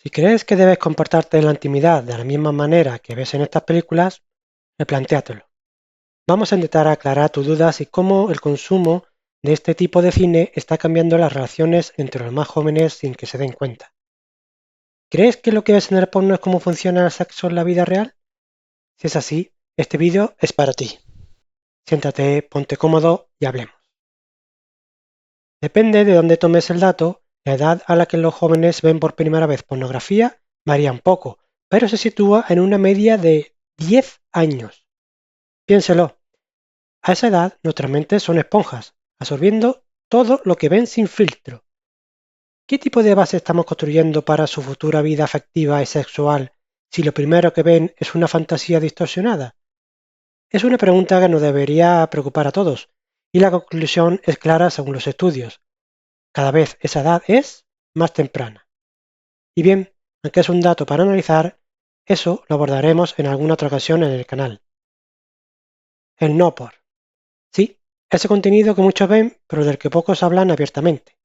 Si crees que debes comportarte en la intimidad de la misma manera que ves en estas películas, replantéatelo. Vamos a intentar aclarar tus dudas y cómo el consumo de este tipo de cine está cambiando las relaciones entre los más jóvenes sin que se den cuenta. ¿Crees que lo que ves en el porno es cómo funciona el sexo en la vida real? Si es así, este vídeo es para ti. Siéntate, ponte cómodo y hablemos. Depende de dónde tomes el dato, la edad a la que los jóvenes ven por primera vez pornografía varía un poco, pero se sitúa en una media de 10 años. Piénselo, a esa edad nuestras mentes son esponjas, absorbiendo todo lo que ven sin filtro. ¿Qué tipo de base estamos construyendo para su futura vida afectiva y sexual si lo primero que ven es una fantasía distorsionada? Es una pregunta que nos debería preocupar a todos, y la conclusión es clara según los estudios. Cada vez esa edad es más temprana. Y bien, aunque es un dato para analizar, eso lo abordaremos en alguna otra ocasión en el canal. El no por. Sí, ese contenido que muchos ven, pero del que pocos hablan abiertamente.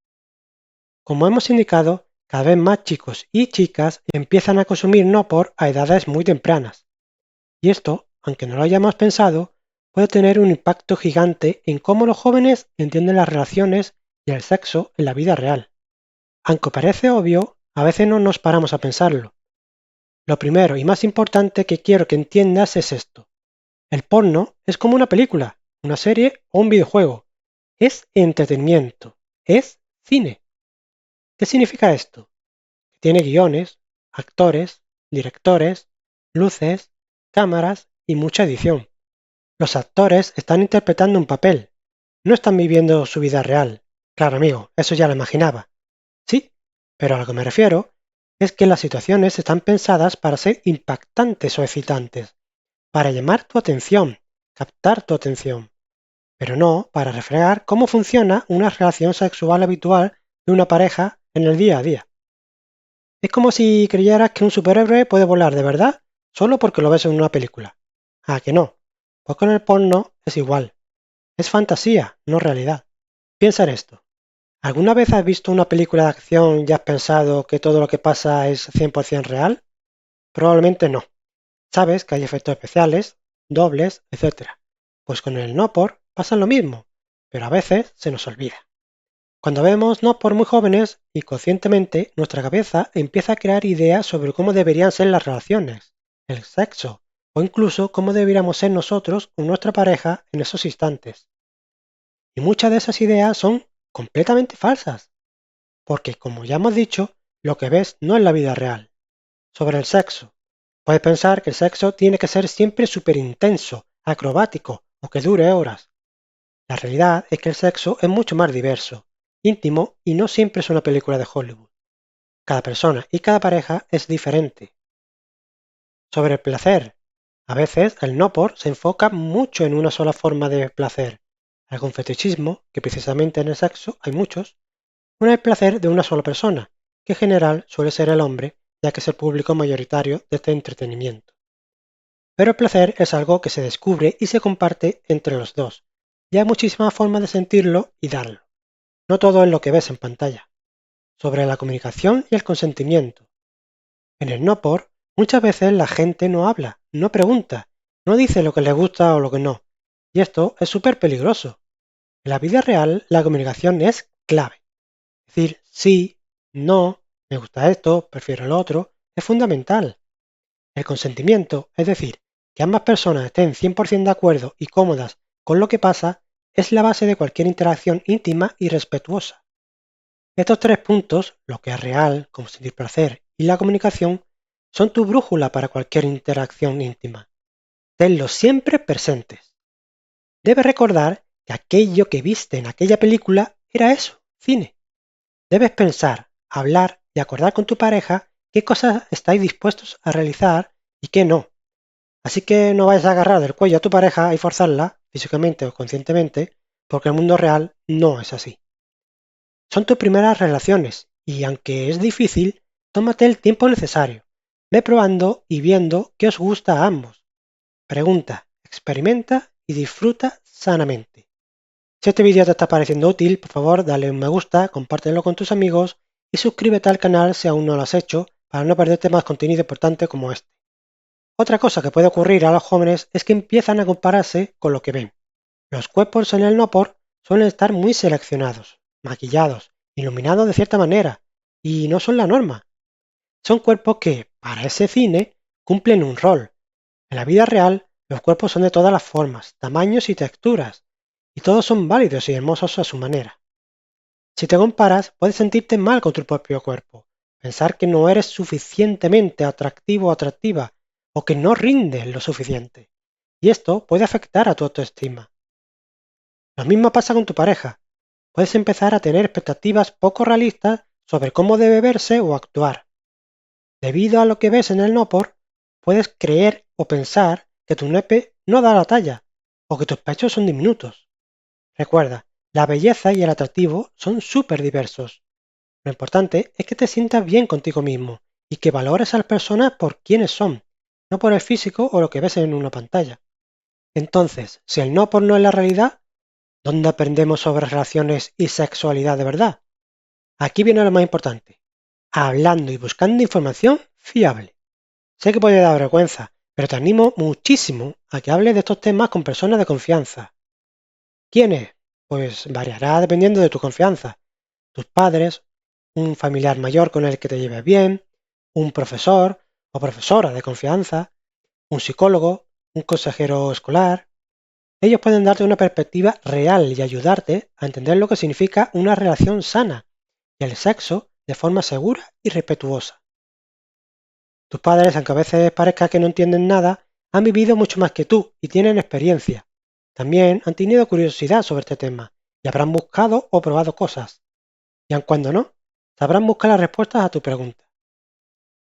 Como hemos indicado, cada vez más chicos y chicas empiezan a consumir no por a edades muy tempranas. Y esto, aunque no lo hayamos pensado, puede tener un impacto gigante en cómo los jóvenes entienden las relaciones y el sexo en la vida real. Aunque parece obvio, a veces no nos paramos a pensarlo. Lo primero y más importante que quiero que entiendas es esto. El porno es como una película, una serie o un videojuego. Es entretenimiento, es cine. ¿Qué significa esto? Que tiene guiones, actores, directores, luces, cámaras y mucha edición. Los actores están interpretando un papel, no están viviendo su vida real. Claro, amigo, eso ya lo imaginaba. Sí, pero a lo que me refiero es que las situaciones están pensadas para ser impactantes o excitantes, para llamar tu atención, captar tu atención, pero no para reflejar cómo funciona una relación sexual habitual de una pareja en el día a día. Es como si creyeras que un superhéroe puede volar de verdad solo porque lo ves en una película. Ah, que no. Pues con el porno es igual. Es fantasía, no realidad. Piensa en esto. ¿Alguna vez has visto una película de acción y has pensado que todo lo que pasa es 100% real? Probablemente no. Sabes que hay efectos especiales, dobles, etc. Pues con el no por pasa lo mismo, pero a veces se nos olvida. Cuando vemos no por muy jóvenes, inconscientemente nuestra cabeza empieza a crear ideas sobre cómo deberían ser las relaciones, el sexo o incluso cómo deberíamos ser nosotros o nuestra pareja en esos instantes. Y muchas de esas ideas son completamente falsas, porque como ya hemos dicho, lo que ves no es la vida real. Sobre el sexo. Puedes pensar que el sexo tiene que ser siempre súper intenso, acrobático o que dure horas. La realidad es que el sexo es mucho más diverso, íntimo y no siempre es una película de Hollywood. Cada persona y cada pareja es diferente. Sobre el placer. A veces el no por se enfoca mucho en una sola forma de placer. Algún fetichismo, que precisamente en el sexo hay muchos, o en el placer de una sola persona, que en general suele ser el hombre, ya que es el público mayoritario de este entretenimiento. Pero el placer es algo que se descubre y se comparte entre los dos, y hay muchísimas formas de sentirlo y darlo. No todo es lo que ves en pantalla. Sobre la comunicación y el consentimiento. En el no por, muchas veces la gente no habla, no pregunta, no dice lo que le gusta o lo que no. Y esto es súper peligroso. En la vida real, la comunicación es clave. Decir sí, no, me gusta esto, prefiero lo otro, es fundamental. El consentimiento, es decir, que ambas personas estén 100% de acuerdo y cómodas con lo que pasa, es la base de cualquier interacción íntima y respetuosa. Estos tres puntos, lo que es real, como sentir placer, y la comunicación, son tu brújula para cualquier interacción íntima. Tenlos siempre presentes. Debes recordar que aquello que viste en aquella película era eso, cine. Debes pensar, hablar y acordar con tu pareja qué cosas estáis dispuestos a realizar y qué no. Así que no vayas a agarrar del cuello a tu pareja y forzarla, físicamente o conscientemente, porque el mundo real no es así. Son tus primeras relaciones y aunque es difícil, tómate el tiempo necesario. Ve probando y viendo qué os gusta a ambos. Pregunta, experimenta y disfruta sanamente. Si este vídeo te está pareciendo útil, por favor dale un me gusta, compártelo con tus amigos y suscríbete al canal si aún no lo has hecho para no perderte más contenido importante como este. Otra cosa que puede ocurrir a los jóvenes es que empiezan a compararse con lo que ven. Los cuerpos en el no-por suelen estar muy seleccionados, maquillados, iluminados de cierta manera, y no son la norma. Son cuerpos que, para ese cine, cumplen un rol. En la vida real, los cuerpos son de todas las formas, tamaños y texturas, y todos son válidos y hermosos a su manera. Si te comparas, puedes sentirte mal con tu propio cuerpo, pensar que no eres suficientemente atractivo o atractiva, o que no rindes lo suficiente. Y esto puede afectar a tu autoestima. Lo mismo pasa con tu pareja. Puedes empezar a tener expectativas poco realistas sobre cómo debe verse o actuar. Debido a lo que ves en el no-por, puedes creer o pensar que tu nepe no da la talla o que tus pechos son diminutos. Recuerda, la belleza y el atractivo son súper diversos. Lo importante es que te sientas bien contigo mismo y que valores a las personas por quienes son, no por el físico o lo que ves en una pantalla. Entonces, si el no-por no es la realidad, ¿dónde aprendemos sobre relaciones y sexualidad de verdad? Aquí viene lo más importante, hablando y buscando información fiable. Sé que puede dar vergüenza, pero te animo muchísimo a que hables de estos temas con personas de confianza. ¿Quiénes? Pues variará dependiendo de tu confianza. Tus padres, un familiar mayor con el que te lleves bien, un profesor o profesora de confianza, un psicólogo, un consejero escolar. Ellos pueden darte una perspectiva real y ayudarte a entender lo que significa una relación sana y el sexo de forma segura y respetuosa. Tus padres, aunque a veces parezca que no entienden nada, han vivido mucho más que tú y tienen experiencia. También han tenido curiosidad sobre este tema y habrán buscado o probado cosas. Y aun cuando no, sabrán buscar las respuestas a tu pregunta.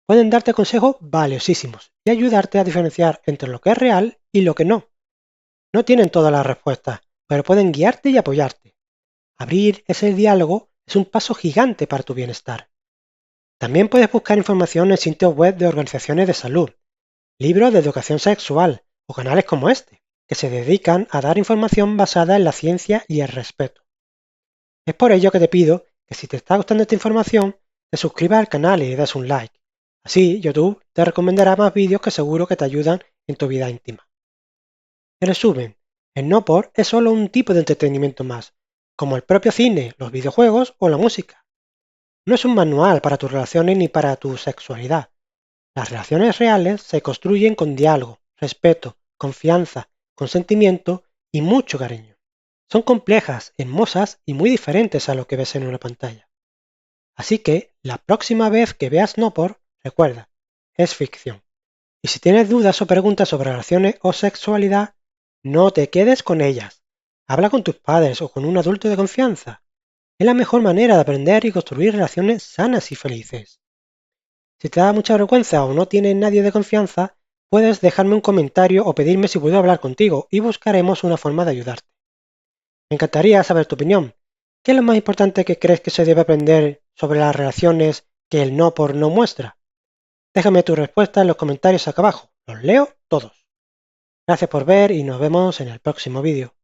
Pueden darte consejos valiosísimos y ayudarte a diferenciar entre lo que es real y lo que no. No tienen todas las respuestas, pero pueden guiarte y apoyarte. Abrir ese diálogo es un paso gigante para tu bienestar. También puedes buscar información en sitios web de organizaciones de salud, libros de educación sexual o canales como este, que se dedican a dar información basada en la ciencia y el respeto. Es por ello que te pido que si te está gustando esta información, te suscribas al canal y le des un like. Así YouTube te recomendará más vídeos que seguro que te ayudan en tu vida íntima. En resumen, el no por es solo un tipo de entretenimiento más, como el propio cine, los videojuegos o la música. No es un manual para tus relaciones ni para tu sexualidad. Las relaciones reales se construyen con diálogo, respeto, confianza, consentimiento y mucho cariño. Son complejas, hermosas y muy diferentes a lo que ves en una pantalla. Así que, la próxima vez que veas Nopor, recuerda, es ficción. Y si tienes dudas o preguntas sobre relaciones o sexualidad, no te quedes con ellas. Habla con tus padres o con un adulto de confianza. Es la mejor manera de aprender y construir relaciones sanas y felices. Si te da mucha vergüenza o no tienes nadie de confianza, puedes dejarme un comentario o pedirme si puedo hablar contigo y buscaremos una forma de ayudarte. Me encantaría saber tu opinión. ¿Qué es lo más importante que crees que se debe aprender sobre las relaciones que el no por no muestra? Déjame tu respuesta en los comentarios acá abajo. Los leo todos. Gracias por ver y nos vemos en el próximo vídeo.